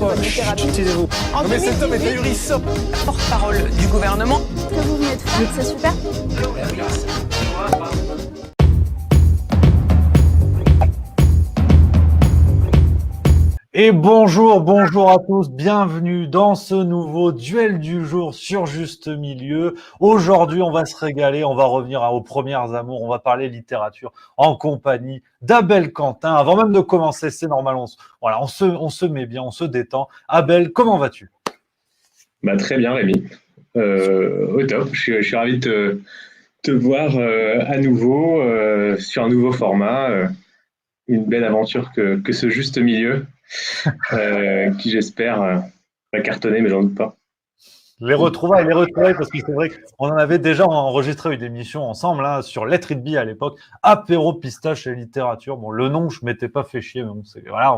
bonne littérature. Excusez-vous. En Non mais cet homme est 2018, ahurissant. porte-parole du gouvernement. Ce que vous venez de faire, c'est super. Et bonjour à tous, bienvenue dans ce nouveau duel du jour sur Juste Milieu. Aujourd'hui, on va se régaler, on va revenir aux premières amours, on va parler littérature en compagnie d'Abel Quentin. Avant même de commencer, c'est normal, on se met bien, on se détend. Abel, comment vas-tu? Très bien, Rémi. Au top. Je suis ravi de te voir à nouveau sur un nouveau format. Une belle aventure que ce juste milieu, qui j'espère va cartonner, mais j'en doute pas. Les retrouvailles, parce que c'est vrai qu'on en avait déjà enregistré une émission ensemble hein, sur Let It Be à l'époque, apéro pistache et littérature. Bon, le nom, je m'étais pas fait chier, mais bon, voilà,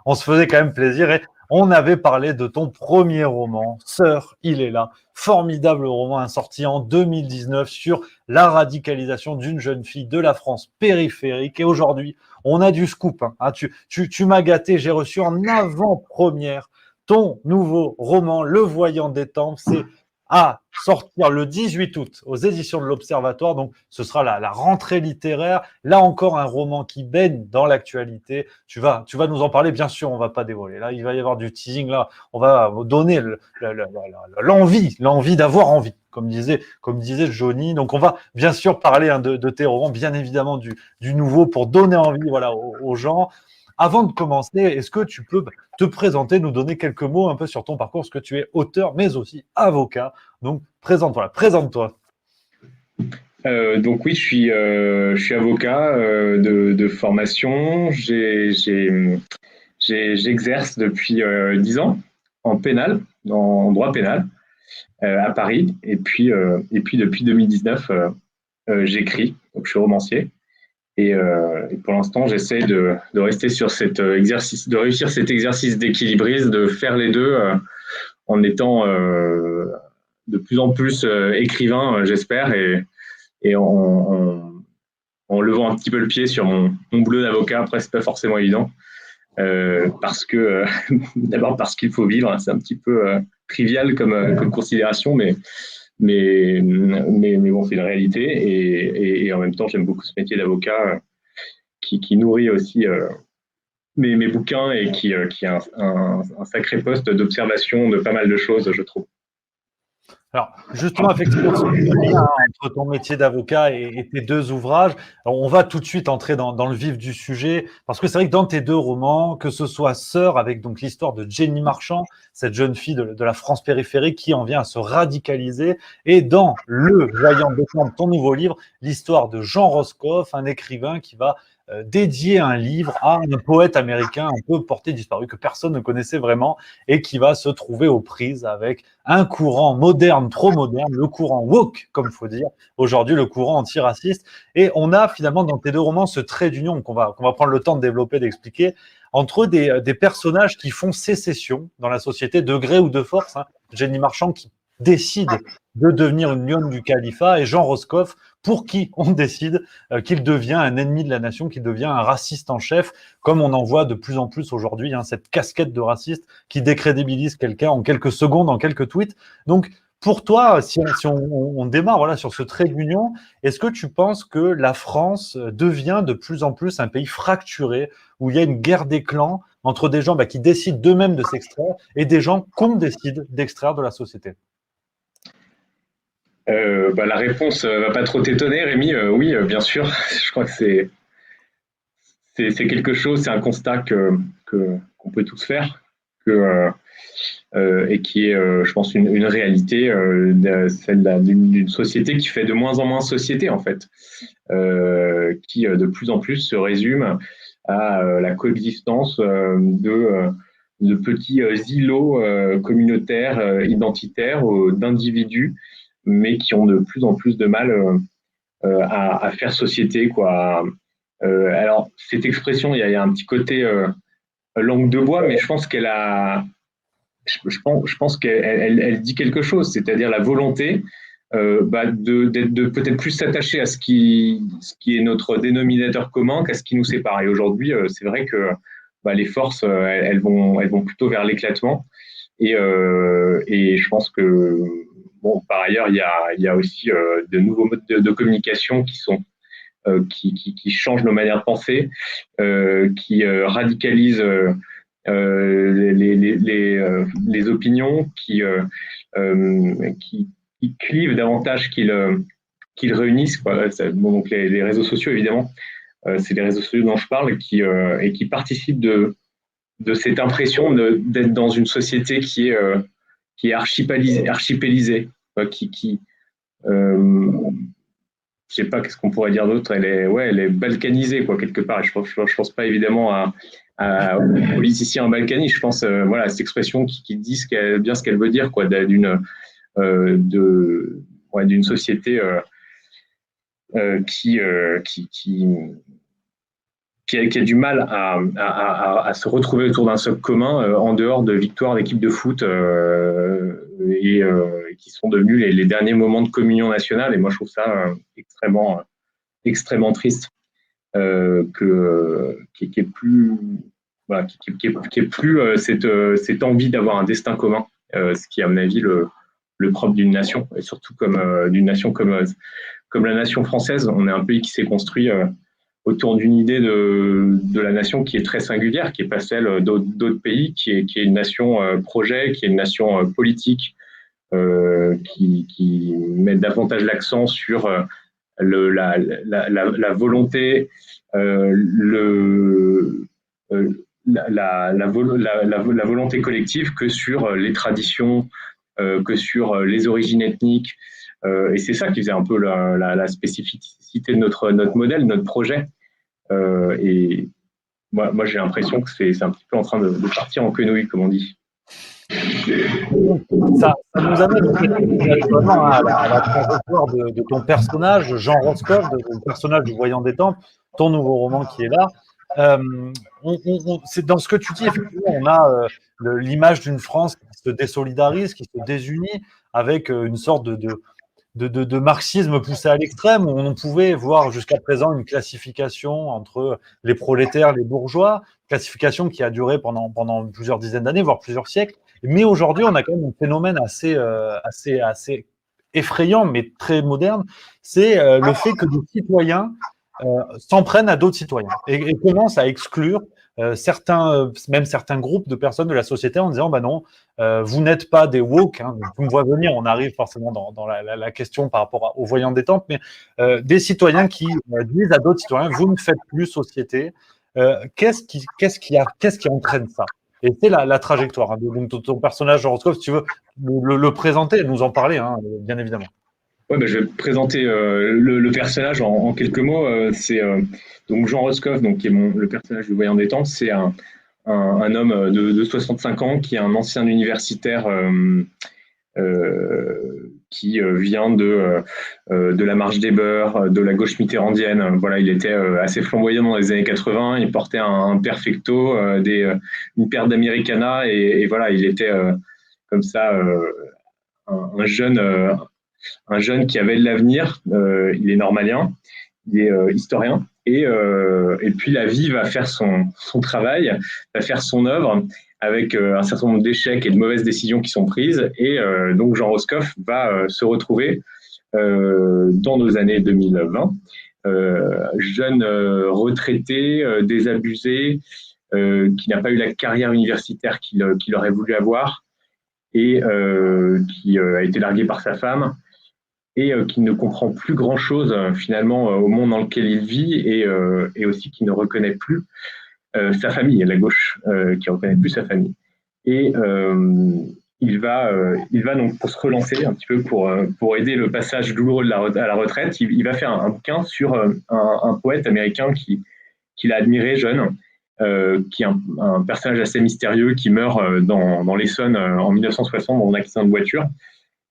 on se faisait quand même plaisir et on avait parlé de ton premier roman, Sœur, il est là, formidable roman hein, sorti en 2019 sur la radicalisation d'une jeune fille de la France périphérique. Et aujourd'hui, on a du scoop. Hein. Tu m'as gâté, j'ai reçu en avant-première ton nouveau roman, Le Voyant des Tempes, c'est à sortir le 18 août aux éditions de l'Observatoire. Donc, ce sera la rentrée littéraire. Là encore, un roman qui baigne dans l'actualité. Tu vas nous en parler, bien sûr, on va pas dévoiler. Là, il va y avoir du teasing. Là, on va vous donner l'envie d'avoir envie, comme disait Johnny. Donc, on va bien sûr parler hein, de tes romans, bien évidemment du nouveau pour donner envie voilà, aux gens. Avant de commencer, est-ce que tu peux te présenter, nous donner quelques mots un peu sur ton parcours, parce que tu es auteur, mais aussi avocat. Donc, présente-toi. Donc oui, je suis avocat de formation. J'exerce depuis 10 ans en pénal, en droit pénal, à Paris. Et puis depuis 2019, j'écris. Donc je suis romancier. Et pour l'instant, j'essaie de rester sur cet exercice, de réussir cet exercice d'équilibrisme, de faire les deux en étant de plus en plus écrivain, j'espère, et en levant un petit peu le pied sur mon boulot d'avocat. Après, c'est pas forcément évident parce que d'abord parce qu'il faut vivre, c'est un petit peu trivial comme considération, mais bon, c'est une réalité et en même temps, j'aime beaucoup ce métier d'avocat qui nourrit aussi mes bouquins et qui est un sacré poste d'observation de pas mal de choses, je trouve. Alors, justement, effectivement, c'est le lien entre ton métier d'avocat et tes deux ouvrages. Alors, on va tout de suite entrer dans le vif du sujet, parce que c'est vrai que dans tes deux romans, que ce soit Sœur, avec donc l'histoire de Jenny Marchand, cette jeune fille de la France périphérique qui en vient à se radicaliser, et dans Le Voyant des Tempes, ton nouveau livre, l'histoire de Jean Roscoff, un écrivain qui va dédier un livre à un poète américain un peu porté disparu, que personne ne connaissait vraiment, et qui va se trouver aux prises avec un courant moderne, trop moderne, le courant woke, comme il faut dire, aujourd'hui le courant antiraciste. Et on a finalement dans tes deux romans ce trait d'union qu'on va prendre le temps de développer, d'expliquer, entre des personnages qui font sécession dans la société, de gré ou de force. Hein. Jenny Marchand qui décide de devenir une lionne du califat, et Jean Roscoff, pour qui on décide qu'il devient un ennemi de la nation, qu'il devient un raciste en chef, comme on en voit de plus en plus aujourd'hui, hein, cette casquette de raciste qui décrédibilise quelqu'un en quelques secondes, en quelques tweets. Donc, pour toi, si on démarre voilà, sur ce trait d'union, est-ce que tu penses que la France devient de plus en plus un pays fracturé, où il y a une guerre des clans entre des gens qui décident d'eux-mêmes de s'extraire et des gens qu'on décide d'extraire de la société? La réponse va pas trop t'étonner, Rémi. Oui, bien sûr. Je crois que c'est quelque chose, c'est un constat qu'on peut tous faire, et qui est, je pense, une réalité, celle d'une société qui fait de moins en moins société, en fait, qui de plus en plus se résume à la coexistence de petits îlots communautaires, identitaires, d'individus, mais qui ont de plus en plus de mal à faire société, quoi. Alors, cette expression, il y a un petit côté langue de bois, mais je pense qu'elle a, je pense qu'elle dit quelque chose, c'est-à-dire la volonté de peut-être plus s'attacher à ce qui est notre dénominateur commun qu'à ce qui nous sépare. Et aujourd'hui, c'est vrai que les forces, elles vont plutôt vers l'éclatement. Et je pense que, par ailleurs, il y a aussi de nouveaux modes de communication qui changent nos manières de penser, qui radicalisent les opinions, qui clivent davantage qu'ils réunissent, quoi. Donc les réseaux sociaux, évidemment, c'est les réseaux sociaux dont je parle, et qui participent de cette impression d'être dans une société qui est archipélisée, je sais pas qu'est-ce qu'on pourrait dire d'autre. Elle est balkanisée, quoi, quelque part. Je pense pas évidemment aux politiciens balkanistes. Je pense cette expression qui dit bien ce qu'elle veut dire, quoi, d'une société qui a du mal à se retrouver autour d'un socle commun en dehors de victoires d'équipes de foot et qui sont devenus les derniers moments de communion nationale. Et moi, je trouve ça extrêmement triste qu'il n'y ait plus, cette envie d'avoir un destin commun, ce qui est à mon avis le propre d'une nation, et surtout d'une nation comme la nation française. On est un pays qui s'est construit autour d'une idée de la nation qui est très singulière, qui n'est pas celle d'autres pays, qui est une nation projet, qui est une nation politique, qui met davantage l'accent sur la volonté, la volonté collective que sur les traditions, que sur les origines ethniques. Et c'est ça qui faisait un peu la spécificité de notre modèle, notre projet. Et moi j'ai l'impression que c'est un petit peu en train de partir en quenouille, comme on dit. Ça nous amène naturellement à la trajectoire de ton personnage, Jean Roscoff, le personnage du Voyant des Tempes, ton nouveau roman qui est là. C'est dans ce que tu dis, effectivement, on a l'image d'une France qui se désolidarise, qui se désunit, avec une sorte de marxisme poussé à l'extrême, où on pouvait voir jusqu'à présent une classification entre les prolétaires, les bourgeois, classification qui a duré pendant plusieurs dizaines d'années, voire plusieurs siècles. Mais aujourd'hui, on a quand même un phénomène assez effrayant, mais très moderne, c'est le fait que des citoyens s'en prennent à d'autres citoyens et commencent à exclure même certains groupes de personnes de la société en disant non, vous n'êtes pas des woke, hein, vous me voyez venir, on arrive forcément dans la question par rapport aux Voyants des Tempes, mais des citoyens qui disent à d'autres citoyens, vous ne faites plus société. Qu'est-ce qui entraîne ça? Et c'est la trajectoire. Hein, donc ton personnage, Jean Roscoff, si tu veux le présenter, nous en parler, hein, bien évidemment. Ouais, je vais présenter le personnage en quelques mots. C'est donc Jean Roscoff, qui est le personnage du Voyant des Tempes. C'est un homme de 65 ans qui est un ancien universitaire qui vient de la Marche des Beurs, de la gauche mitterrandienne. Voilà, il était assez flamboyant dans les années 80. Il portait un perfecto, une paire d'Americana, et voilà, il était comme ça un jeune qui avait de l'avenir. Il est normalien, il est historien, et puis la vie va faire son travail, va faire son œuvre avec un certain nombre d'échecs et de mauvaises décisions qui sont prises, et donc Jean Roscoff va se retrouver dans nos années 2020, jeune retraité, désabusé, qui n'a pas eu la carrière universitaire qu'il aurait voulu avoir, et qui a été largué par sa femme, et qui ne comprend plus grand-chose finalement au monde dans lequel il vit, et aussi qui ne reconnaît plus sa famille, à la gauche, qui ne reconnaît plus sa famille. Et il va donc, pour se relancer un petit peu, pour aider le passage douloureux à la retraite, il va faire un bouquin sur un poète américain qu'il a admiré jeune, qui est un personnage assez mystérieux, qui meurt dans l'Essonne en 1960 dans un accident de voiture.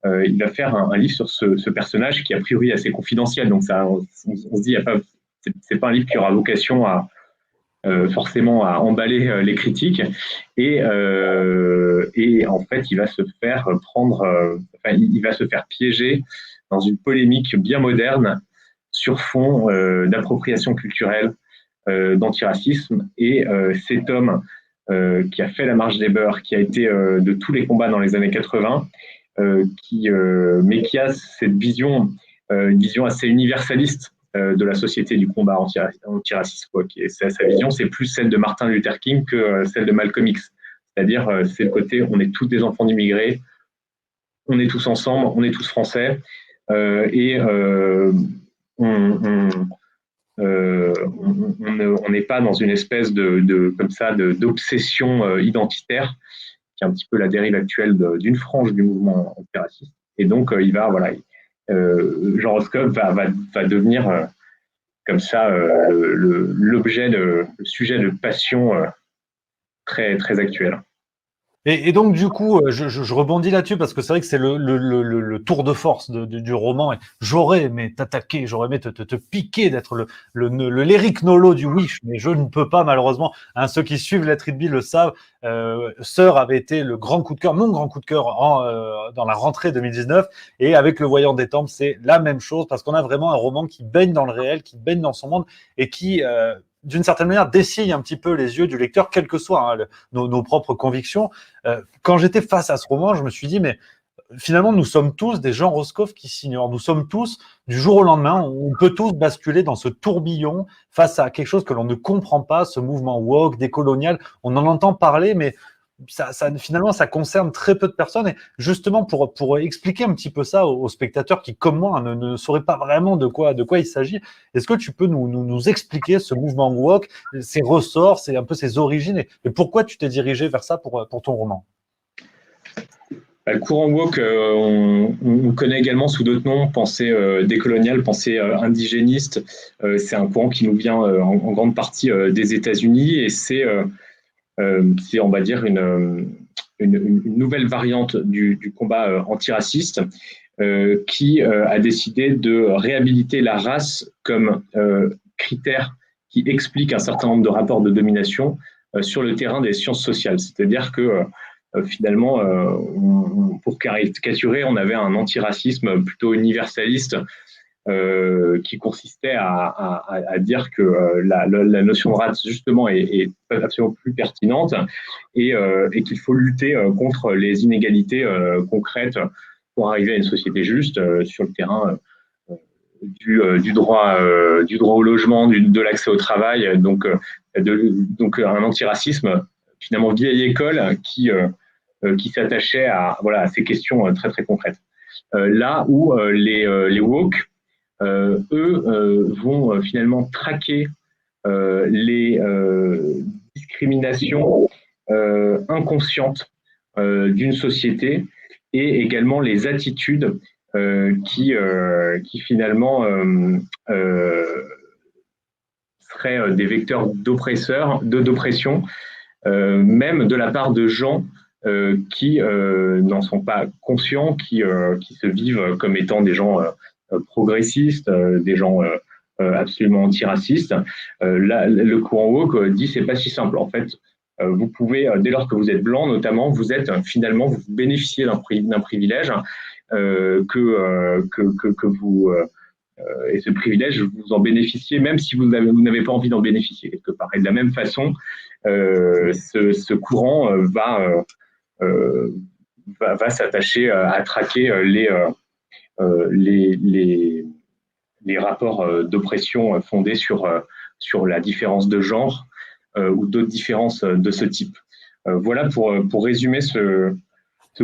Il va faire un livre sur ce personnage qui a priori est assez confidentiel, donc on se dit c'est pas un livre qui aura vocation forcément à emballer les critiques, et en fait il va se faire il va se faire piéger dans une polémique bien moderne sur fond d'appropriation culturelle, d'antiracisme. Et cet homme qui a fait la marche des beurs, qui a été de tous les combats dans les années 80, mais qui a cette vision, une vision assez universaliste de la société du combat antiraciste. Sa vision, c'est plus celle de Martin Luther King que celle de Malcolm X. C'est-à-dire, c'est le côté, on est tous des enfants d'immigrés, on est tous ensemble, on est tous français, et on n'est pas dans une espèce d'obsession identitaire, qui est un petit peu la dérive actuelle d'une frange du mouvement antiraciste. Et donc, Jean Roscoff va devenir comme ça le sujet de passion très, très actuel. Et donc, du coup, je rebondis là-dessus parce que c'est vrai que c'est le tour de force du roman. Et j'aurais aimé t'attaquer, j'aurais aimé te piquer d'être l'Éric Nolot du Wish, mais je ne peux pas, malheureusement. Hein, ceux qui suivent la Tribune le savent. Sœur avait été le grand coup de cœur, mon grand coup de cœur dans la rentrée 2019. Et avec Le Voyant des Tempes, c'est la même chose parce qu'on a vraiment un roman qui baigne dans le réel, qui baigne dans son monde et qui d'une certaine manière, dessille un petit peu les yeux du lecteur, quelles que soient nos propres convictions. Quand j'étais face à ce roman, je me suis dit, mais finalement, nous sommes tous des Jean Roscoff qui s'ignorent. Nous sommes tous, du jour au lendemain, on peut tous basculer dans ce tourbillon face à quelque chose que l'on ne comprend pas, ce mouvement woke, décolonial. On en entend parler, mais finalement, ça concerne très peu de personnes. Et justement, pour expliquer un petit peu ça aux spectateurs qui, comme moi, ne sauraient pas vraiment de quoi il s'agit, est-ce que tu peux nous expliquer ce mouvement woke, ses ressorts, un peu ses origines, et pourquoi tu t'es dirigé vers ça pour ton roman? Le courant woke, on connaît également sous d'autres noms, pensée décoloniale, pensée indigéniste. C'est un courant qui nous vient en grande partie des États-Unis, et c'est on va dire, une nouvelle variante du combat antiraciste qui a décidé de réhabiliter la race comme critère qui explique un certain nombre de rapports de domination sur le terrain des sciences sociales. C'est-à-dire que finalement, pour caricaturer, on avait un antiracisme plutôt universaliste qui consistait à dire que la notion de race, justement, est absolument plus pertinente et qu'il faut lutter contre les inégalités concrètes pour arriver à une société juste sur le terrain du droit au logement, de l'accès au travail. Donc un antiracisme, finalement, vieille école qui s'attachait à ces questions très, très concrètes. Là où les woke, eux vont finalement traquer les discriminations inconscientes d'une société et également les attitudes qui finalement seraient des vecteurs d'oppression, même de la part de gens qui n'en sont pas conscients, qui se vivent comme étant des gens progressistes, des gens absolument antiracistes. Le courant woke dit c'est pas si simple. En fait, vous pouvez, dès lors que vous êtes blanc notamment, vous bénéficiez d'un privilège que vous et ce privilège, vous en bénéficiez même si vous n'avez pas envie d'en bénéficier quelque part. Et de la même façon, ce courant va s'attacher à traquer les rapports d'oppression fondés sur la différence de genre ou d'autres différences de ce type. Voilà pour résumer ce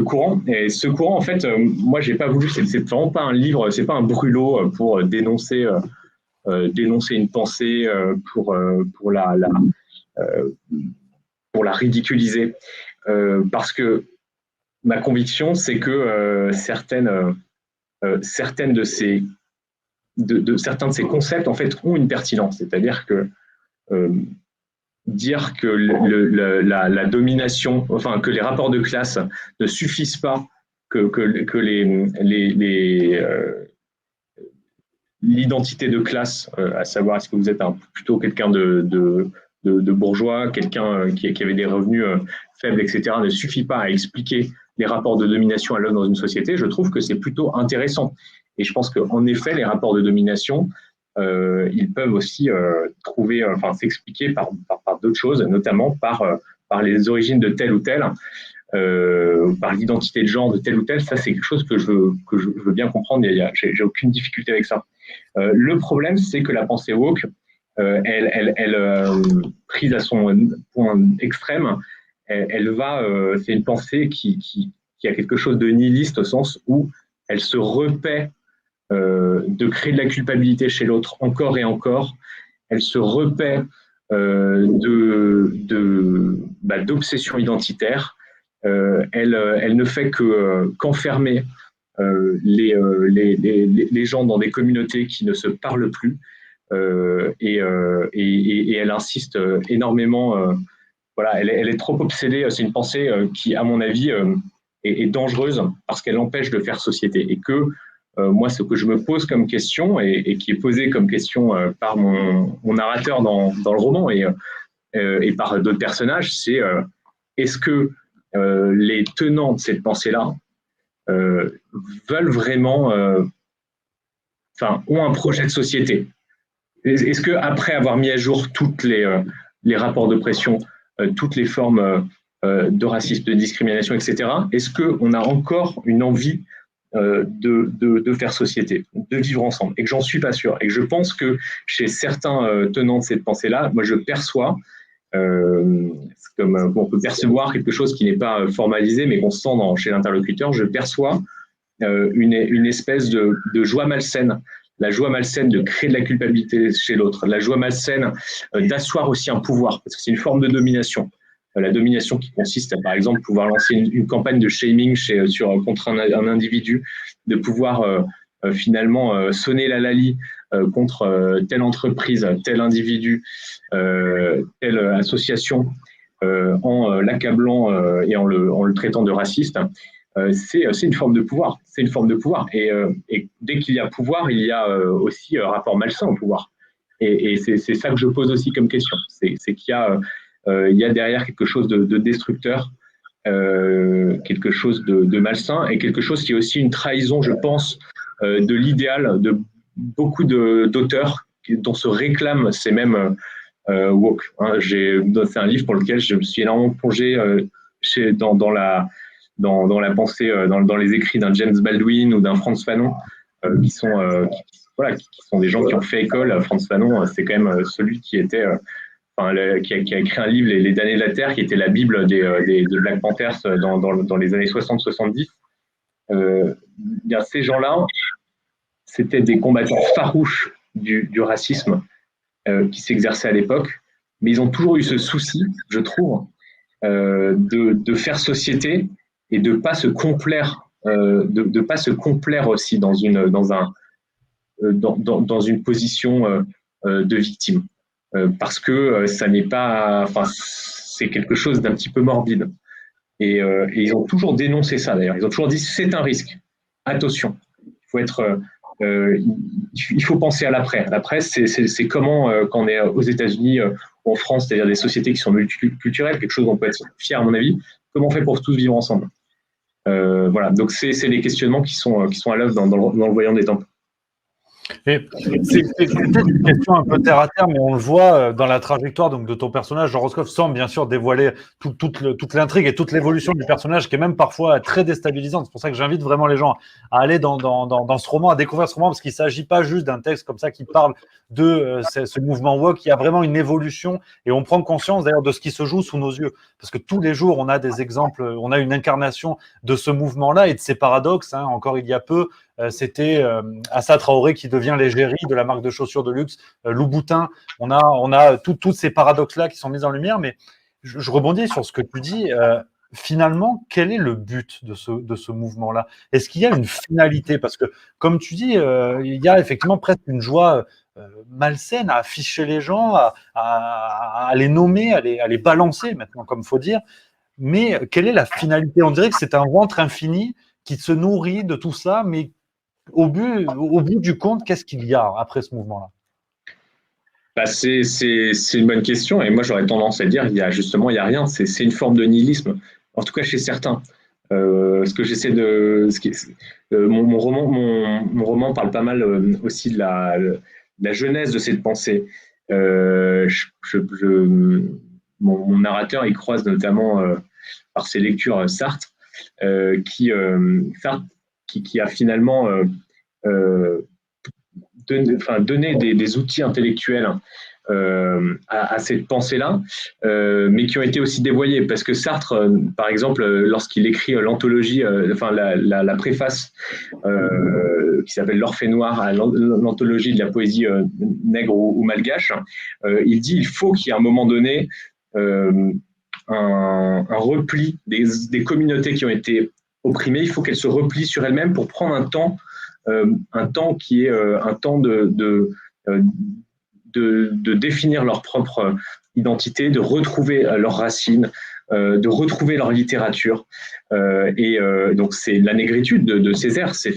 courant. Et ce courant, en fait, moi, j'ai pas voulu. C'est vraiment pas un livre, c'est pas un brûlot pour dénoncer une pensée, pour la ridiculiser, parce que ma conviction, c'est que certains de ces concepts, en fait, ont une pertinence. C'est-à-dire que dire que la domination, enfin que les rapports de classe ne suffisent pas, que l'identité de classe, à savoir est-ce que vous êtes plutôt quelqu'un de bourgeois, quelqu'un qui avait des revenus faibles, etc., ne suffit pas à expliquer les rapports de domination à l'œuvre dans une société. Je trouve que c'est plutôt intéressant. Et je pense qu'en effet, les rapports de domination ils peuvent aussi s'expliquer par d'autres choses, notamment par les origines de tel ou tel, par l'identité de genre de tel ou tel. Ça, c'est quelque chose que je veux bien comprendre. J'ai aucune difficulté avec ça. Le problème, c'est que la pensée woke, prise à son point extrême, c'est une pensée qui a quelque chose de nihiliste au sens où elle se repaît de créer de la culpabilité chez l'autre encore et encore. Elle se repaît d'obsession identitaire. Elle ne fait qu'enfermer les gens dans des communautés qui ne se parlent plus. Et elle insiste énormément. Elle est trop obsédée. C'est une pensée qui, à mon avis, est dangereuse parce qu'elle empêche de faire société. Et que moi, ce que je me pose comme question et qui est posé comme question par mon narrateur dans le roman et par d'autres personnages, c'est est-ce que les tenants de cette pensée-là veulent vraiment, ont un projet de société? Est-ce qu'après avoir mis à jour toutes les rapports d'oppression, toutes les formes de racisme, de discrimination, etc., est-ce qu'on a encore une envie de faire société, de vivre ensemble? Et que j'en suis pas sûr. Et que je pense que chez certains tenants de cette pensée-là, moi je perçois, comme on peut percevoir quelque chose qui n'est pas formalisé, mais qu'on sent chez l'interlocuteur, je perçois une espèce de joie malsaine. La joie malsaine de créer de la culpabilité chez l'autre, la joie malsaine d'asseoir aussi un pouvoir, parce que c'est une forme de domination. La domination qui consiste à, par exemple, pouvoir lancer une campagne de shaming contre un individu, de pouvoir finalement sonner la lalie contre telle entreprise, tel individu, telle association, en l'accablant et en le traitant de raciste. C'est une forme de pouvoir. C'est une forme de pouvoir. Et dès qu'il y a pouvoir, il y a aussi rapport malsain au pouvoir. Et c'est ça que je pose aussi comme question. C'est qu'il y a derrière quelque chose de destructeur, quelque chose de malsain et quelque chose qui est aussi une trahison, je pense, de l'idéal de beaucoup d'auteurs dont se réclament ces mêmes woke. C'est un livre pour lequel je me suis énormément plongé dans la pensée, dans les écrits d'un James Baldwin ou d'un Frantz Fanon, qui sont des gens qui ont fait école. Frantz Fanon, c'est quand même celui qui était, qui a écrit un livre, Les damnés de la Terre, qui était la Bible de Black Panthers dans les années 60-70. Ces gens-là, c'était des combattants farouches du racisme qui s'exerçait à l'époque, mais ils ont toujours eu ce souci, je trouve, de faire société et de pas se complaire, aussi dans une position de victime, parce que ça n'est pas, c'est quelque chose d'un petit peu morbide. Et ils ont toujours dénoncé ça d'ailleurs. Ils ont toujours dit c'est un risque. Attention, il faut penser à l'après. L'après, c'est comment quand on est aux États-Unis ou en France, c'est-à-dire des sociétés qui sont multiculturelles, quelque chose dont on peut être fier à mon avis. Comment on fait pour tous vivre ensemble? Donc c'est des questionnements qui sont à l'œuvre dans le Voyant des Tempes. C'est peut-être une question un peu terre à terre, mais on le voit dans la trajectoire donc de ton personnage, Jean Roscoff, sans bien sûr dévoiler toute l'intrigue et toute l'évolution du personnage, qui est même parfois très déstabilisante. C'est pour ça que j'invite vraiment les gens à aller dans ce roman, à découvrir ce roman, parce qu'il ne s'agit pas juste d'un texte comme ça qui parle de ce mouvement woke. Il y a vraiment une évolution et on prend conscience d'ailleurs de ce qui se joue sous nos yeux, parce que tous les jours on a des exemples, on a une incarnation de ce mouvement-là et de ses paradoxes. Encore il y a peu, c'était Assa Traoré qui devient l'égérie de la marque de chaussures de luxe Louboutin. On a tous ces paradoxes-là qui sont mis en lumière, mais je rebondis sur ce que tu dis. Finalement, quel est le but de ce mouvement-là? Est-ce qu'il y a une finalité? Parce que, comme tu dis, il y a effectivement presque une joie malsaine à afficher les gens, à les nommer, à les balancer maintenant, comme il faut dire. Mais quelle est la finalité? On dirait que c'est un ventre infini qui se nourrit de tout ça, mais au bout du compte, qu'est-ce qu'il y a après ce mouvement-là? C'est une bonne question, et moi j'aurais tendance à dire il y a rien. C'est une forme de nihilisme, en tout cas chez certains. Mon roman parle pas mal aussi de la genèse de cette pensée. Mon narrateur, il croise notamment par ses lectures Sartre, qui a finalement donné des outils intellectuels à cette pensée-là, mais qui ont été aussi dévoyés, parce que Sartre, par exemple, lorsqu'il écrit l'anthologie, la préface qui s'appelle L'Orphée Noire à l'anthologie de la poésie nègre ou malgache, il dit il faut qu'il y ait à un moment donné un repli des communautés qui ont été opprimées, il faut qu'elles se replient sur elles-mêmes pour prendre un temps qui est un temps de définir leur propre identité, de retrouver leurs racines, de retrouver leur littérature. Donc, c'est la négritude de Césaire, c'est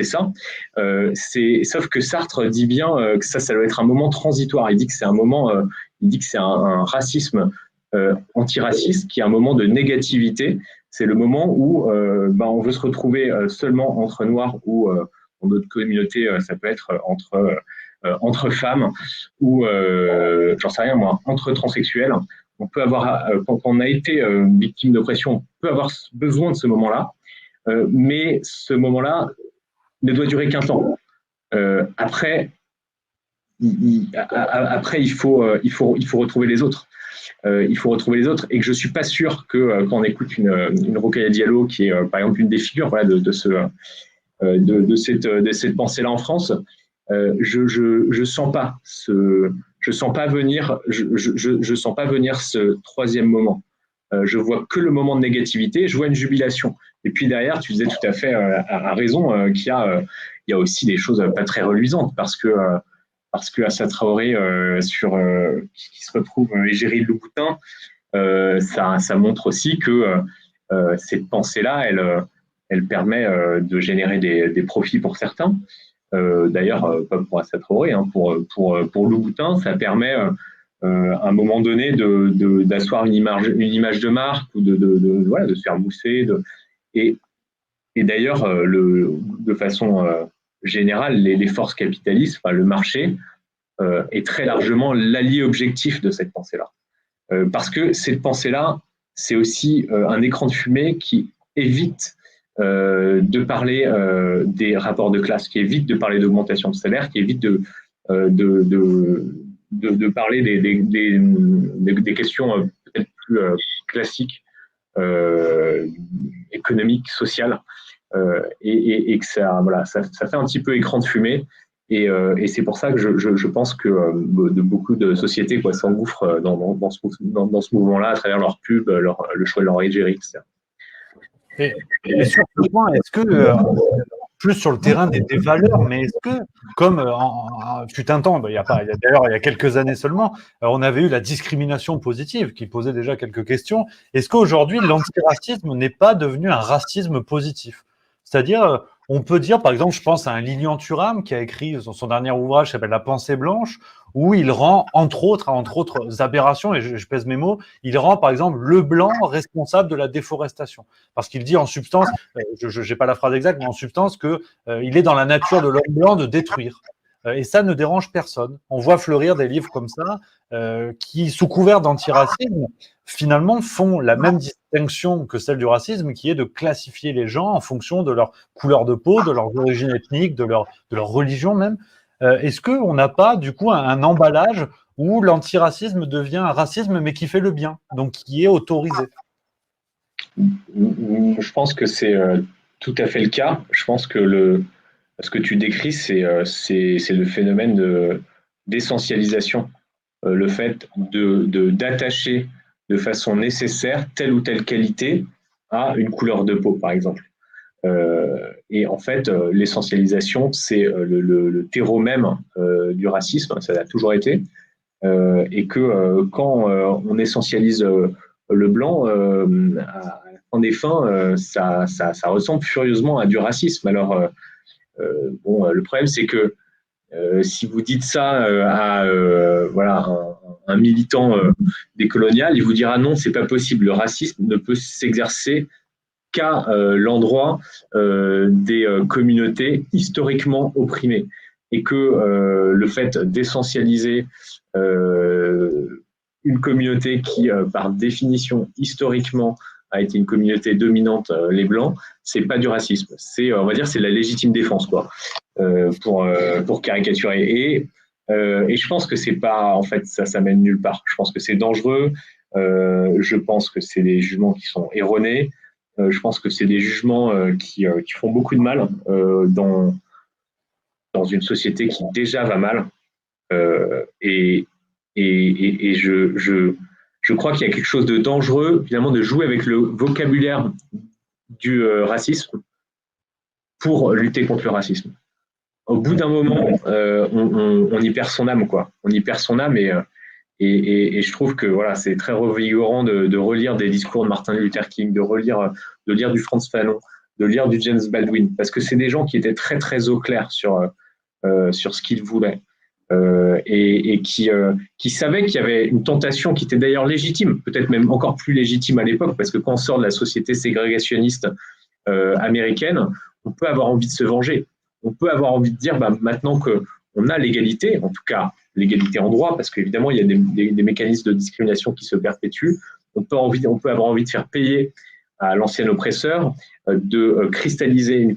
ça. Sauf que Sartre dit bien que ça doit être un moment transitoire. Il dit que c'est un racisme antiraciste, qui est un moment de négativité. C'est le moment où on veut se retrouver seulement entre noirs ou dans d'autres communautés, ça peut être entre femmes ou, j'en sais rien moi, entre transsexuels. On peut avoir, quand on a été victime d'oppression, on peut avoir besoin de ce moment-là, mais ce moment-là ne doit durer qu'un temps. Après, il faut retrouver les autres. Il faut retrouver les autres, et que je suis pas sûr que quand on écoute une Rokhaya Diallo, qui est par exemple une des figures de cette pensée-là en France, je sens pas venir ce troisième moment. Je vois que le moment de négativité, je vois une jubilation. Et puis derrière, tu disais tout à fait à raison qu'il y a aussi des choses pas très reluisantes, parce que Assa Traoré qui se retrouve égérie de Louboutin, ça montre aussi que cette pensée-là, elle permet de générer des profits pour certains. D'ailleurs, pas pour Assa Traoré, pour Louboutin, ça permet à un moment donné d'asseoir une image de marque, ou de se faire mousser. Et d'ailleurs, de façon générale, les forces capitalistes, le marché, est très largement l'allié objectif de cette pensée-là. Parce que cette pensée-là, c'est aussi un écran de fumée qui évite de parler des rapports de classe, qui évite de parler d'augmentation de salaire, qui évite de parler des questions peut-être plus classiques, économiques, sociales, et que ça fait un petit peu écran de fumée. Et c'est pour ça que je pense que beaucoup de sociétés s'engouffrent dans ce mouvement-là à travers leur pub, le choix de leur égérie, etc. Et sur ce point, est-ce que, plus sur le terrain des valeurs, mais est-ce que, comme fut un temps, d'ailleurs il y a quelques années seulement, on avait eu la discrimination positive qui posait déjà quelques questions, est-ce qu'aujourd'hui l'antiracisme n'est pas devenu un racisme positif? C'est-à-dire, on peut dire, par exemple, je pense à un Lilian Thuram qui a écrit son dernier ouvrage qui s'appelle La pensée blanche, où il rend, entre autres aberrations, et je pèse mes mots, il rend, par exemple, le blanc responsable de la déforestation. Parce qu'il dit en substance, je n'ai pas la phrase exacte, mais en substance qu'il est dans la nature de l'homme blanc de détruire. Et ça ne dérange personne. On voit fleurir des livres comme ça qui, sous couvert d'antiracisme, finalement font la même distinction que celle du racisme, qui est de classifier les gens en fonction de leur couleur de peau, de leur origine ethnique, de leur religion même. Est-ce qu'on n'a pas, du coup, un emballage où l'antiracisme devient un racisme, mais qui fait le bien, donc qui est autorisé? Je pense que c'est tout à fait le cas. Je pense que ce que tu décris, c'est le phénomène d'essentialisation, le fait d'attacher de façon nécessaire telle ou telle qualité à une couleur de peau, par exemple. Et en fait, l'essentialisation, c'est le terreau même du racisme, ça a toujours été, et que quand on essentialise le blanc, à la fin des fins, ça ressemble furieusement à du racisme. Alors, le problème, c'est que si vous dites ça à un militant décolonial, il vous dira non, c'est pas possible. Le racisme ne peut s'exercer qu'à l'endroit des communautés historiquement opprimées. et que le fait d'essentialiser une communauté qui, par définition, historiquement, a été une communauté dominante, les Blancs, c'est pas du racisme. C'est, on va dire, c'est de la légitime défense, quoi, pour caricaturer. Et je pense que c'est pas, en fait, ça mène nulle part. Je pense que c'est dangereux. Je pense que c'est des jugements qui sont erronés. Je pense que c'est des jugements qui font beaucoup de mal dans une société qui déjà va mal. Et je crois qu'il y a quelque chose de dangereux, finalement, de jouer avec le vocabulaire du racisme pour lutter contre le racisme. Au bout d'un moment, on y perd son âme, quoi. On y perd son âme et je trouve que voilà, c'est très revigorant de relire des discours de Martin Luther King, de lire du Frantz Fanon, de lire du James Baldwin, parce que c'est des gens qui étaient très très au clair sur ce qu'ils voulaient. Et qui savaient qu'il y avait une tentation qui était d'ailleurs légitime, peut-être même encore plus légitime à l'époque, parce que quand on sort de la société ségrégationniste américaine, on peut avoir envie de se venger. On peut avoir envie de dire, maintenant qu'on a l'égalité, en tout cas l'égalité en droit, parce qu'évidemment, il y a des mécanismes de discrimination qui se perpétuent, on peut avoir envie de faire payer à l'ancien oppresseur, de cristalliser une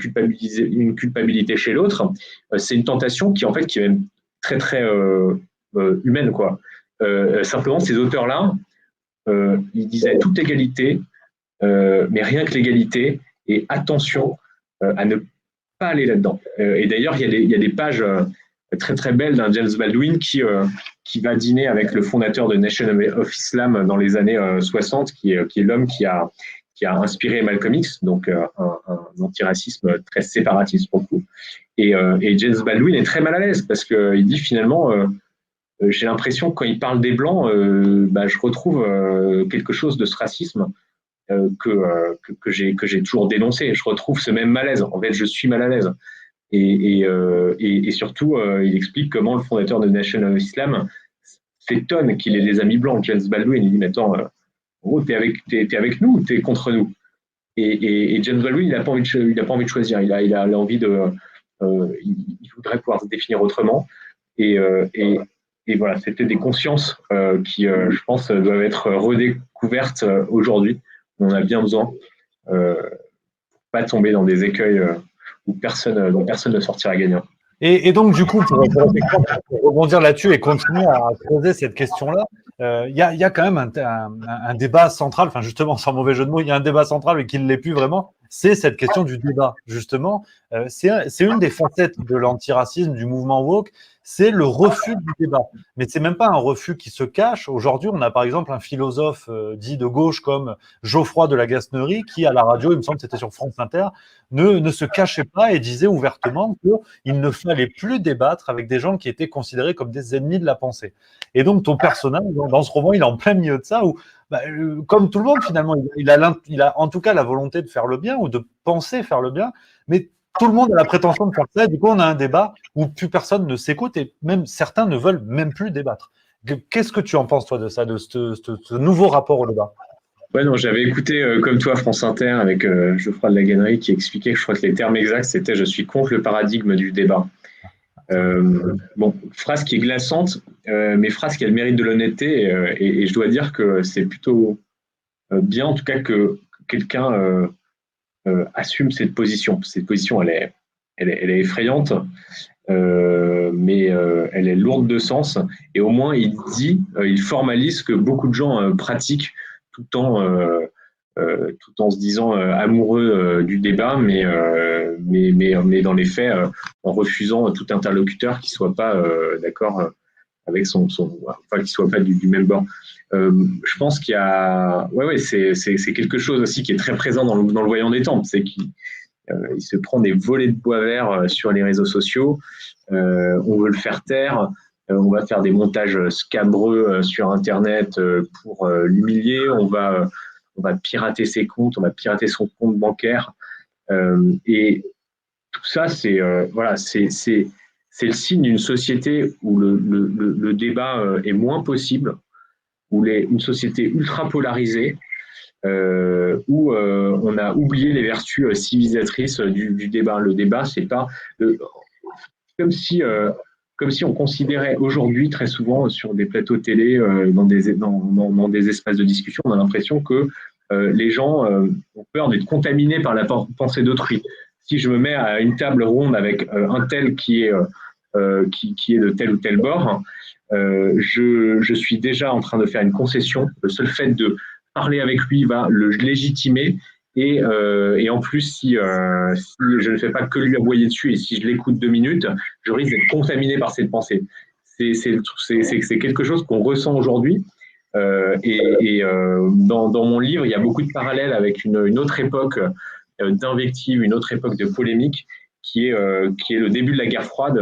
culpabilité chez l'autre. C'est une tentation qui, en fait, qui est même très très humaine, quoi. Simplement, ces auteurs-là, ils disaient toute égalité, mais rien que l'égalité, et attention à ne pas aller là-dedans. Et d'ailleurs, il y a des pages très très belles d'un James Baldwin qui va dîner avec le fondateur de Nation of Islam dans les années 60, qui est l'homme qui a inspiré Malcolm X, donc un antiracisme très séparatiste pour le coup. Et James Baldwin est très mal à l'aise parce qu'il dit finalement, j'ai l'impression que quand il parle des Blancs, je retrouve quelque chose de ce racisme que j'ai toujours dénoncé. Je retrouve ce même malaise. En fait, je suis mal à l'aise. Et surtout, il explique comment le fondateur de Nation of Islam s'étonne qu'il ait des amis blancs. James Baldwin, il dit, mais attends, en gros, t'es avec nous ou t'es contre nous? Et James Baldwin, il n'a pas envie de choisir. Il a envie de... il voudrait pouvoir se définir autrement. Et voilà, c'était des consciences qui, je pense, doivent être redécouvertes aujourd'hui. On a bien besoin pour pas tomber dans des écueils dont personne ne sortira gagnant. Et donc, du coup, pour rebondir là-dessus et continuer à creuser cette question-là, il y a quand même un débat central, enfin justement, sans mauvais jeu de mots, il y a un débat central, mais qui ne l'est plus vraiment, c'est cette question du débat, justement. C'est une des facettes de l'antiracisme, du mouvement woke, c'est le refus du débat. Mais c'est même pas un refus qui se cache. Aujourd'hui, on a par exemple un philosophe dit de gauche comme Geoffroy de la Gasnerie, qui à la radio, il me semble que c'était sur France Inter, ne se cachait pas et disait ouvertement qu'il ne fallait plus débattre avec des gens qui étaient considérés comme des ennemis de la pensée. Et donc ton personnage, dans ce roman, il est en plein milieu de ça, où comme tout le monde finalement, il a en tout cas la volonté de faire le bien ou de penser faire le bien, mais tout le monde a la prétention de faire ça, et du coup on a un débat où plus personne ne s'écoute et même certains ne veulent même plus débattre. Qu'est-ce que tu en penses toi de ça, de ce nouveau rapport au débat? Ouais, non, j'avais écouté comme toi France Inter avec Geoffroy de la Gasnerie qui expliquait, je crois que les termes exacts c'était « je suis contre le paradigme du débat ». Phrase qui est glaçante, mais phrase qui a le mérite de l'honnêteté, et je dois dire que c'est plutôt bien en tout cas que quelqu'un assume cette position. Cette position, elle est effrayante, mais elle est lourde de sens. Et au moins, il formalise que beaucoup de gens pratiquent tout en se disant amoureux du débat, mais dans les faits, en refusant tout interlocuteur qui soit pas d'accord avec qui soit pas du même bord. Je pense qu'il y a, c'est quelque chose aussi qui est très présent dans le voyant des tempes, c'est qu'il se prend des volées de bois vert sur les réseaux sociaux. On veut le faire taire. On va faire des montages scabreux sur Internet pour l'humilier. On va pirater ses comptes, on va pirater son compte bancaire. Et tout ça, c'est le signe d'une société où le débat est moins possible, où une société ultra polarisée, où on a oublié les vertus civilisatrices du débat. Le débat, c'est pas... comme si, comme si on considérait aujourd'hui très souvent sur des plateaux télé, dans des espaces de discussion, on a l'impression que les gens ont peur d'être contaminés par la pensée d'autrui. Si je me mets à une table ronde avec un tel qui est de tel ou tel bord, je suis déjà en train de faire une concession. Le seul fait de parler avec lui va le légitimer. Et en plus, si je ne fais pas que lui aboyer dessus et si je l'écoute 2 minutes, je risque d'être contaminé par cette pensée. C'est quelque chose qu'on ressent aujourd'hui. Dans mon livre, il y a beaucoup de parallèles avec une autre époque d'invective, une autre époque de polémique, qui est le début de la guerre froide,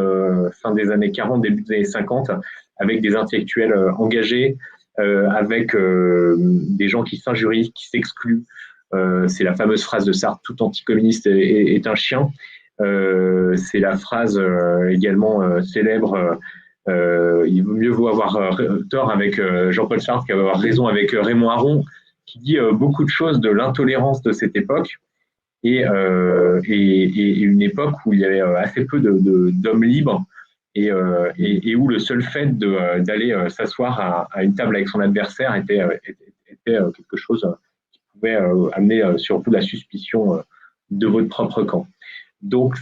fin des années 40, début des années 50, avec des intellectuels engagés, avec des gens qui s'injurient, qui s'excluent. C'est la fameuse phrase de Sartre, tout anticommuniste est un chien. C'est la phrase également célèbre, il vaut mieux avoir tort avec Jean-Paul Sartre qu'avoir raison avec Raymond Aron, qui dit beaucoup de choses de l'intolérance de cette époque et une époque où il y avait assez peu d'hommes libres et où le seul fait d'aller s'asseoir à une table avec son adversaire était quelque chose qui pouvait amener sur vous la suspicion de votre propre camp. Donc,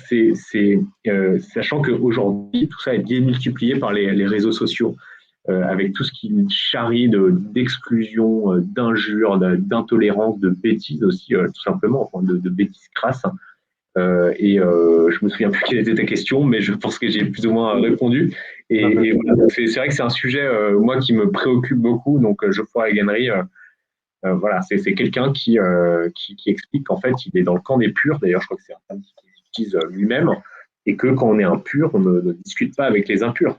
sachant qu'aujourd'hui, tout ça est bien multiplié par les réseaux sociaux, avec tout ce qui charrie d'exclusion, d'injures, d'intolérance, de bêtises aussi, tout simplement, enfin, de bêtises crasses. Je me souviens plus quelle était ta question, mais je pense que j'ai plus ou moins répondu. Et voilà, c'est vrai que c'est un sujet, moi, qui me préoccupe beaucoup. Donc, Geoffroy Aganry, voilà, c'est quelqu'un qui explique qu'en fait, il est dans le camp des purs. D'ailleurs, je crois que c'est un terme qu'il utilise lui-même, et que quand on est impur, on ne discute pas avec les impurs.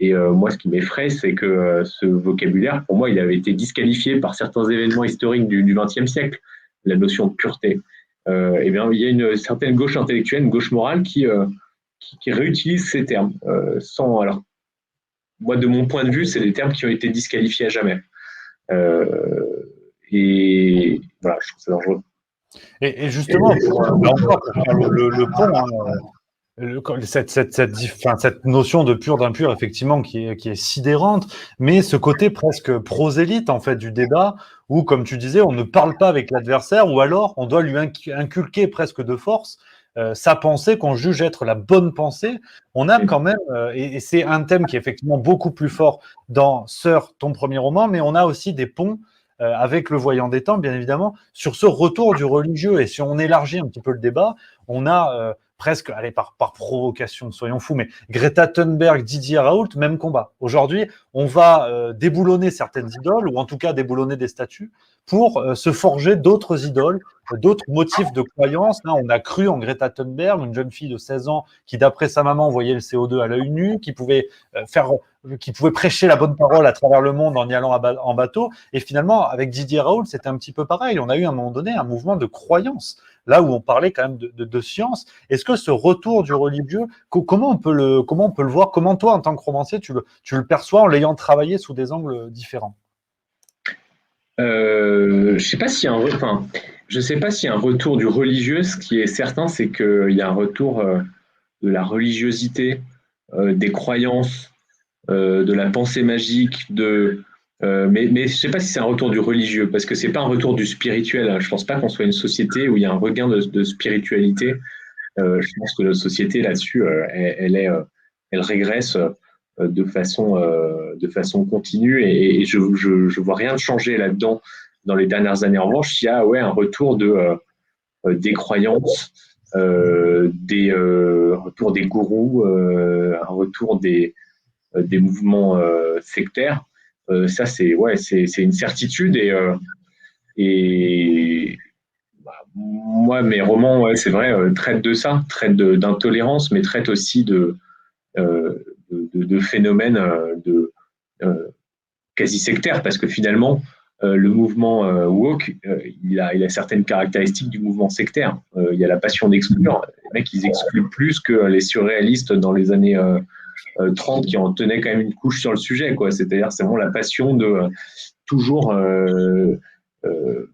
Et moi, ce qui m'effraie, c'est que ce vocabulaire, pour moi, il avait été disqualifié par certains événements historiques du XXe siècle, la notion de pureté. Eh bien, il y a une certaine gauche intellectuelle, une gauche morale qui réutilise ces termes. Alors, moi, de mon point de vue, c'est des termes qui ont été disqualifiés à jamais. Et voilà, je trouve ça dangereux. Et justement, là encore, pour faire le pont, cette notion de pur d'impur, effectivement, qui est sidérante, mais ce côté presque prosélyte, en fait, du débat, où, comme tu disais, on ne parle pas avec l'adversaire, ou alors on doit lui inculquer presque de force sa pensée qu'on juge être la bonne pensée. On a quand même, et c'est un thème qui est effectivement beaucoup plus fort dans Sœur, ton premier roman, mais on a aussi des ponts avec Le Voyant des Temps, bien évidemment, sur ce retour du religieux. Et si on élargit un petit peu le débat, on a presque, allez, par provocation, soyons fous, mais Greta Thunberg, Didier Raoult, même combat. Aujourd'hui, on va déboulonner certaines idoles, ou en tout cas déboulonner des statues, pour se forger d'autres idoles, d'autres motifs de croyance. Là, on a cru en Greta Thunberg, une jeune fille de 16 ans qui, d'après sa maman, voyait le CO2 à l'œil nu, qui pouvait prêcher la bonne parole à travers le monde en y allant en bateau. Et finalement, avec Didier Raoult, c'était un petit peu pareil. On a eu à un moment donné un mouvement de croyance, là où on parlait quand même de science. Est-ce que ce retour du religieux, comment on peut le voir? Comment toi, en tant que romancier, tu le perçois en l'ayant travaillé sous des angles différents? Je sais pas s'il y a je sais pas s'il y a un retour du religieux. Ce qui est certain, c'est qu'il y a un retour de la religiosité, des croyances, de la pensée magique, mais je sais pas si c'est un retour du religieux, parce que c'est pas un retour du spirituel. Je pense pas qu'on soit une société où il y a un regain de spiritualité. Je pense que notre société là-dessus, elle régresse de façon continue, et je vois rien de changer là-dedans dans les dernières années. En revanche, il y a un retour des croyances, retour des gourous, un retour des mouvements sectaires. Ça, c'est une certitude, et moi, mes romans, c'est vrai, traitent de ça, traitent d'intolérance, mais traitent aussi de phénomènes quasi sectaires, parce que finalement, le mouvement woke, il a certaines caractéristiques du mouvement sectaire. Il y a la passion d'exclure. Les mecs, ils excluent plus que les surréalistes dans les années 30 qui en tenaient quand même une couche sur le sujet, quoi. C'est-à-dire, c'est vraiment la passion de toujours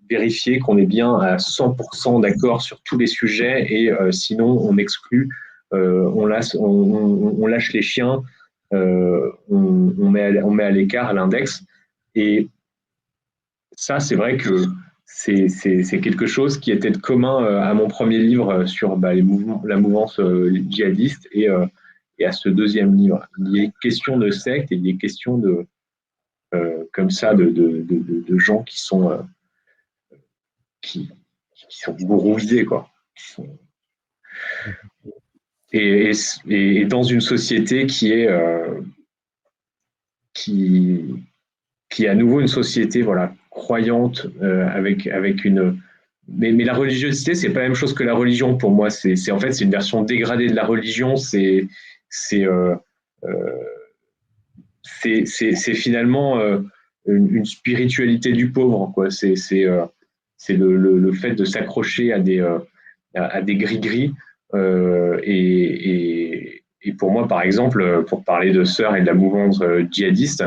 vérifier qu'on est bien à 100% d'accord sur tous les sujets, et sinon on exclut on lâche les chiens, on met à l'écart l'index. Et ça, c'est vrai que c'est quelque chose qui était commun à mon premier livre sur la mouvance djihadiste et à ce deuxième livre. Il y a question de secte et il y a question de comme ça de gens qui sont gourouisés, quoi. Et dans une société qui est à nouveau une société croyante avec une mais la religiosité, c'est pas la même chose que la religion pour moi. C'est en fait c'est une version dégradée de la religion. C'est finalement une spiritualité du pauvre, quoi. C'est le fait de s'accrocher à des gris-gris. Et pour moi, par exemple, pour parler de sœurs et de la mouvance djihadiste,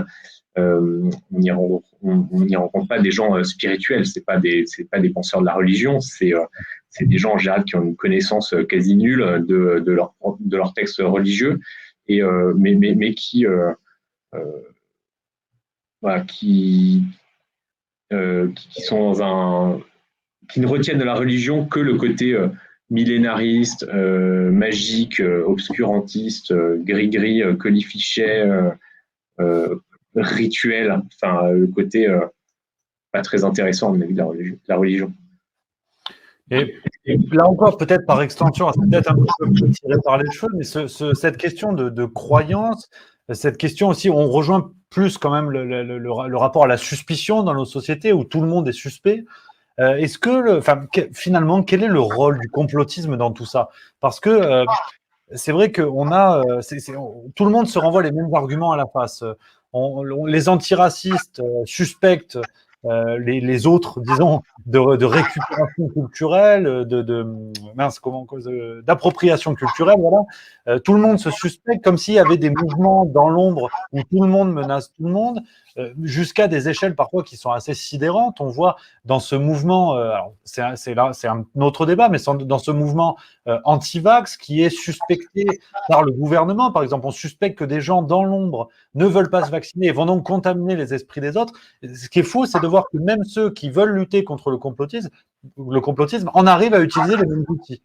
on n'y rencontre pas des gens spirituels. C'est pas des penseurs de la religion. C'est des gens en général qui ont une connaissance quasi nulle de leurs textes religieux, mais qui sont qui ne retiennent de la religion que le côté millénariste, magique, obscurantiste, gris-gris, colifichet, rituel, enfin le côté pas très intéressant à mon avis de la religion. Et là encore, peut-être par extension, c'est peut-être un peu tiré par les cheveux, mais cette question de croyance, cette question aussi, on rejoint plus quand même le rapport à la suspicion dans nos sociétés où tout le monde est suspect. Est-ce que, finalement, quel est le rôle du complotisme dans tout ça? Parce que c'est vrai que tout le monde se renvoie les mêmes arguments à la face. Les antiracistes suspectent les autres, disons, de récupération culturelle, d'appropriation culturelle, voilà. Tout le monde se suspecte comme s'il y avait des mouvements dans l'ombre où tout le monde menace tout le monde, jusqu'à des échelles parfois qui sont assez sidérantes. On voit dans ce mouvement, c'est un autre débat, mais dans ce mouvement anti-vax qui est suspecté par le gouvernement, par exemple, on suspecte que des gens dans l'ombre ne veulent pas se vacciner et vont donc contaminer les esprits des autres. Ce qui est fou, c'est de voir que même ceux qui veulent lutter contre le complotisme en arrivent à utiliser les mêmes outils.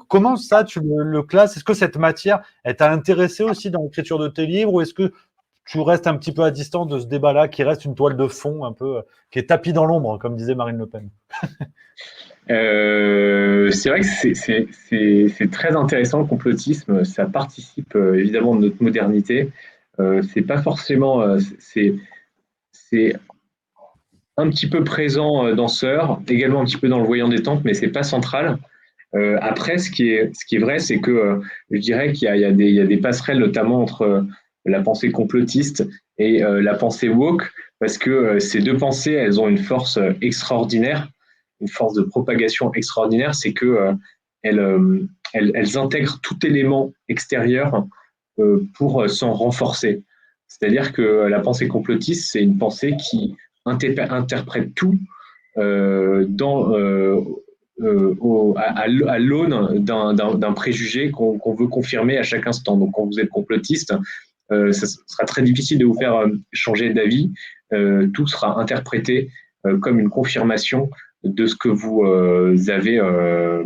Comment ça, tu le classes? Est-ce que cette matière, elle t'a intéressé aussi dans l'écriture de tes livres, ou est-ce que tu restes un petit peu à distance de ce débat-là, qui reste une toile de fond un peu, qui est tapis dans l'ombre, comme disait Marine Le Pen? C'est vrai que c'est très intéressant le complotisme. Ça participe évidemment de notre modernité. C'est pas forcément, c'est un petit peu présent dans Sœurs, également un petit peu dans Le Voyant des Tempes, mais c'est pas central. Après, ce qui est vrai, c'est que je dirais qu'il y a des passerelles, notamment entre la pensée complotiste et la pensée woke, parce que ces deux pensées, elles ont une force extraordinaire, une force de propagation extraordinaire, c'est que elles intègrent tout élément extérieur pour s'en renforcer. C'est-à-dire que la pensée complotiste, c'est une pensée qui interprète tout à l'aune d'un préjugé qu'on veut confirmer à chaque instant. Donc, quand vous êtes complotiste, ça sera très difficile de vous faire changer d'avis. Tout sera interprété comme une confirmation de ce que vous avez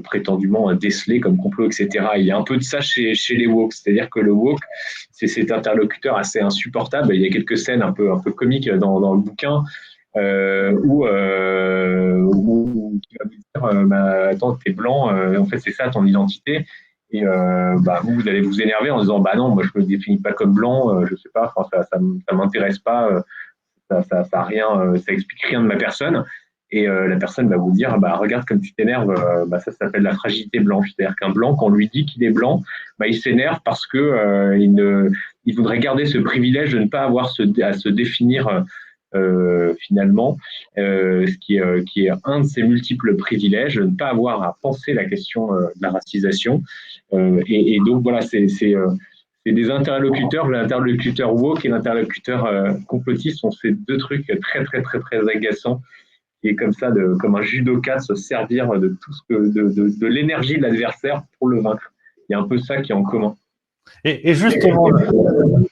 prétendument décelé comme complot, etc. Il y a un peu de ça chez les woke, c'est-à-dire que le woke, c'est cet interlocuteur assez insupportable. Il y a quelques scènes un peu comiques dans le bouquin où tu vas vous dire attends, t'es blanc, en fait c'est ça ton identité, et vous allez vous énerver en disant non, moi je me définis pas comme blanc, je sais pas, ça m'intéresse pas, ça rien, ça explique rien de ma personne. Et la personne va vous dire regarde comme tu t'énerves, ça s'appelle la fragilité blanche. C'est-à-dire qu'un blanc, quand on lui dit qu'il est blanc, il s'énerve parce que il voudrait garder ce privilège de ne pas avoir à se définir finalement, ce qui est un de ces multiples privilèges, de ne pas avoir à penser la question de la racisation. Et donc voilà, c'est des interlocuteurs, l'interlocuteur woke et l'interlocuteur complotiste sont ces deux trucs très très très très agaçants, qui est comme ça, comme un judoka, se servir de tout de l'énergie de l'adversaire pour le vaincre. il y a un peu ça qui est en commun. Et justement, la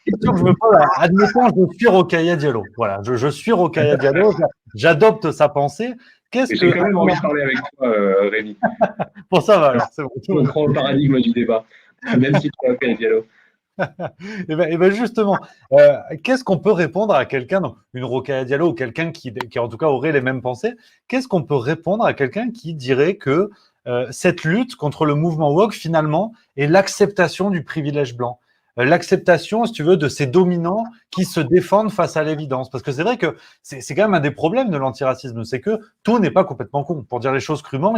question que je me pose, admettons, je suis Rokhaya Diallo. Voilà, je suis Rokhaya Diallo, j'adopte sa pensée. Qu'est-ce J'ai que. quand même envie de parler avec toi, Rémi. Bon, ça va alors, c'est bon. On prend le paradigme du débat, même si tu es Rokhaya Diallo. Et ben justement, qu'est-ce qu'on peut répondre à quelqu'un, donc une Rokhaya Diallo ou quelqu'un qui en tout cas aurait les mêmes pensées, qu'est-ce qu'on peut répondre à quelqu'un qui dirait que cette lutte contre le mouvement woke, finalement, est l'acceptation du privilège blanc, l'acceptation, si tu veux, de ces dominants qui se défendent face à l'évidence. Parce que c'est vrai que c'est quand même un des problèmes de l'antiracisme, c'est que tout n'est pas complètement con. Pour dire les choses crûment,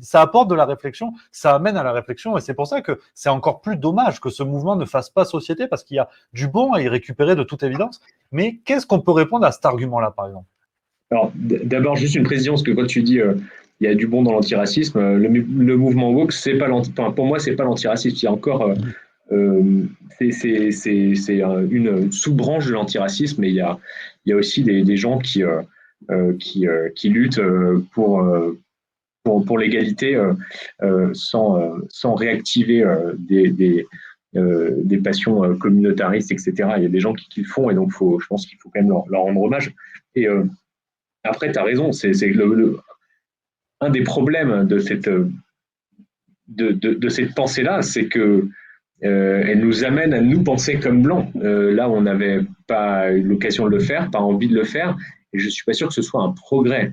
ça apporte de la réflexion, ça amène à la réflexion, et c'est pour ça que c'est encore plus dommage que ce mouvement ne fasse pas société, parce qu'il y a du bon à y récupérer de toute évidence. Mais qu'est-ce qu'on peut répondre à cet argument-là, par exemple? Alors, d'abord, juste une précision, parce que quand tu dis il y a du bon dans l'antiracisme, le mouvement woke, c'est pas pour moi, c'est pas l'antiracisme. Il y a encore, c'est une sous-branche de l'antiracisme, mais il y a aussi des gens qui luttent pour l'égalité sans réactiver des passions communautaristes, etc. Il y a des gens qui le font, et donc je pense qu'il faut quand même leur rendre hommage. Et après, tu as raison, c'est un des problèmes de cette pensée-là, c'est que elle nous amène à nous penser comme blancs. Là, on n'avait pas eu l'occasion de le faire, pas envie de le faire, et je ne suis pas sûr que ce soit un progrès.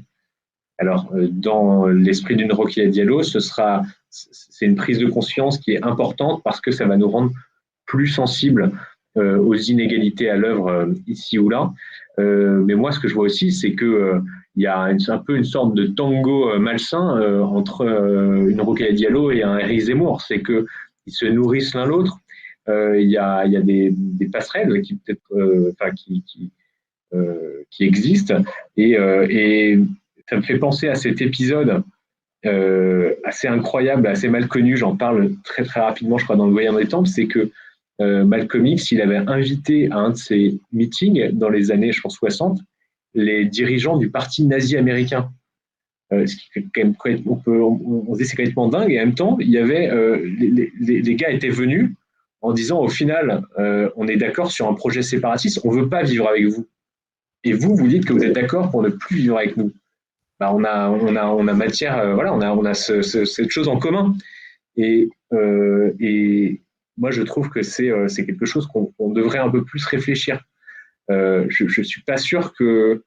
Alors, dans l'esprit d'une Rokhaya Diallo, c'est une prise de conscience qui est importante parce que ça va nous rendre plus sensibles aux inégalités à l'œuvre ici ou là. Mais moi, ce que je vois aussi, c'est que il y a un peu une sorte de tango malsain entre une Rokhaya Diallo et un Éric Zemmour. C'est qu'ils se nourrissent l'un l'autre. Il y a des passerelles qui peut-être, qui existent, et ça me fait penser à cet épisode assez incroyable, assez mal connu. J'en parle très très rapidement, je crois, dans le Voyant des Tempes. C'est que Malcolm X, il avait invité à un de ses meetings dans les années, je pense, 60, les dirigeants du parti nazi américain. Ce qui est quand même, on se dit c'est complètement dingue. Et en même temps, il y avait les gars étaient venus en disant au final, on est d'accord sur un projet séparatiste, on veut pas vivre avec vous. Et vous dites que vous êtes d'accord pour ne plus vivre avec nous. Bah, on a matière, voilà, on a cette chose en commun. Et moi, je trouve que c'est quelque chose qu'on devrait un peu plus réfléchir. Je suis pas sûr que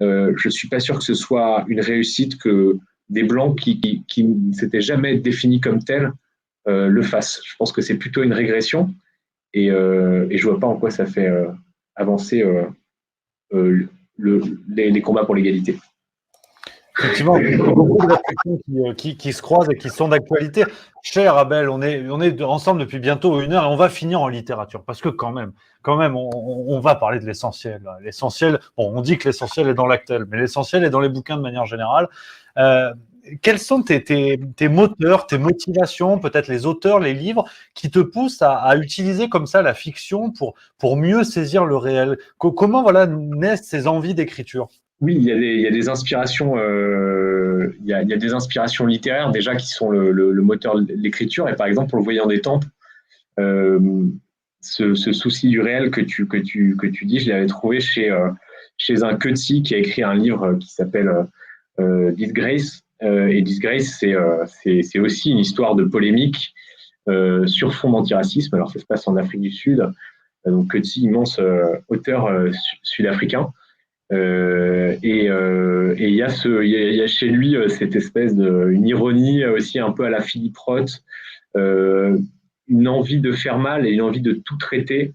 ce soit une réussite que des blancs qui ne s'étaient jamais définis comme tels le fassent. Je pense que c'est plutôt une régression, et je vois pas en quoi ça fait avancer les combats pour l'égalité. Effectivement, il y a beaucoup de réflexions qui se croisent et qui sont d'actualité. Cher Abel, on est ensemble depuis bientôt 1 heure, et on va finir en littérature, parce que quand même, on va parler de l'essentiel. L'essentiel, bon, on dit que l'essentiel est dans l'actel, mais l'essentiel est dans les bouquins de manière générale. Quels sont tes moteurs, tes motivations, peut-être les auteurs, les livres, qui te poussent à utiliser comme ça la fiction pour mieux saisir le réel? Comment voilà, naissent ces envies d'écriture? Oui, il y a des inspirations, il y a des inspirations littéraires déjà qui sont le moteur de l'écriture. Et par exemple, pour le Voyant des Tempes, ce souci du réel que tu dis, je l'avais trouvé chez un Coetzee qui a écrit un livre qui s'appelle Disgrace. Et Disgrace, c'est aussi une histoire de polémique sur fond d'antiracisme. Alors, ça se passe en Afrique du Sud. Donc, Coetzee, immense auteur sud-africain. Et il y a chez lui cette espèce une ironie aussi un peu à la Philippe Roth, une envie de faire mal et une envie de tout traiter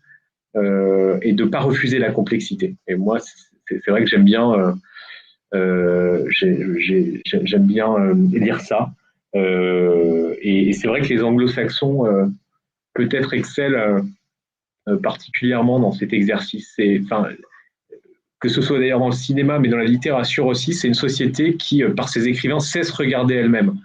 et de pas refuser la complexité. Et moi, c'est vrai que j'aime bien lire ça. Et c'est vrai que les anglo-saxons peut-être excellent particulièrement dans cet exercice. Que ce soit d'ailleurs dans le cinéma, mais dans la littérature aussi, c'est une société qui, par ses écrivains, sait se regarder elle-même.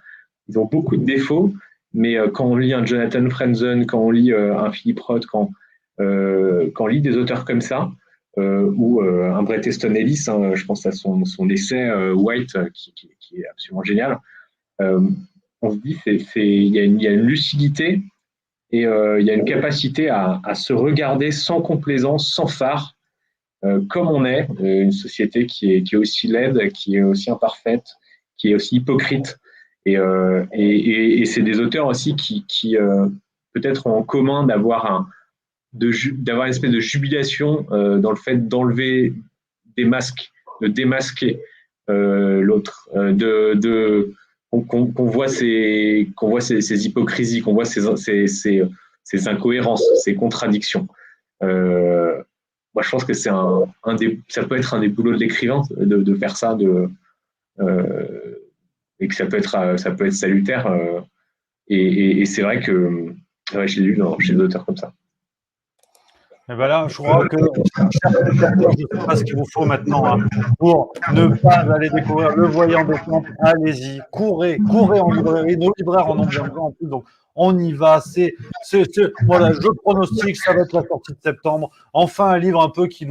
Ils ont beaucoup de défauts, mais quand on lit un Jonathan Franzen, quand on lit un Philip Roth, quand on lit des auteurs comme ça, ou un Bret Easton Ellis, hein, je pense à son essai White, qui est absolument génial, on se dit il y a une lucidité Et il y a une capacité à se regarder sans complaisance, sans phare, comme on est, une société qui est aussi laide, qui est aussi imparfaite, qui est aussi hypocrite. Et c'est des auteurs aussi qui peut-être ont en commun d'avoir une espèce de jubilation dans le fait d'enlever des masques, de démasquer l'autre, qu'on voit ces hypocrisies, qu'on voit ces incohérences, ces contradictions. Moi, je pense que ça peut être un des boulots de l'écrivain de faire ça, et que ça peut être salutaire. Et c'est vrai que je l'ai lu chez des auteurs comme ça. Et ben là, je crois que je ne sais pas ce qu'il vous faut maintenant pour ne pas aller découvrir Le Voyant des Tempes. Allez-y, courez en librairie. Nos libraires en ont bien besoin en plus, donc on y va. Voilà, je pronostique, ça va être la sortie de septembre. Enfin, un livre un peu qui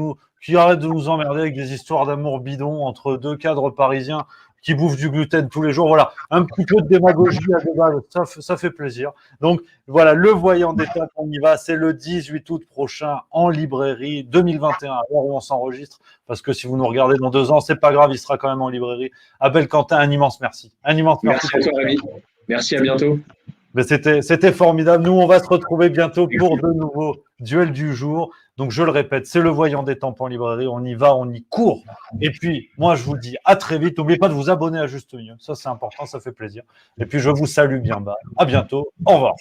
arrête de nous emmerder avec des histoires d'amour bidon entre deux cadres parisiens qui bouffent du gluten tous les jours. Voilà, un petit peu de démagogie à débat, ça fait plaisir. Donc voilà, Le Voyant des Tempes, on y va. C'est le 18 août prochain en librairie 2021, à l'heure où on s'enregistre. Parce que si vous nous regardez dans 2 ans, c'est pas grave, il sera quand même en librairie. Abel Quentin, un immense merci. Merci à toi, Rémi. Merci, à bientôt. Mais c'était formidable. Nous, on va se retrouver bientôt pour de nouveaux duels du jour. Donc, je le répète, c'est Le Voyant des Tempes en librairie. On y va, on y court. Et puis, moi, je vous dis à très vite. N'oubliez pas de vous abonner à Juste Mieux. Ça, c'est important, ça fait plaisir. Et puis, je vous salue bien bas. À bientôt. Au revoir.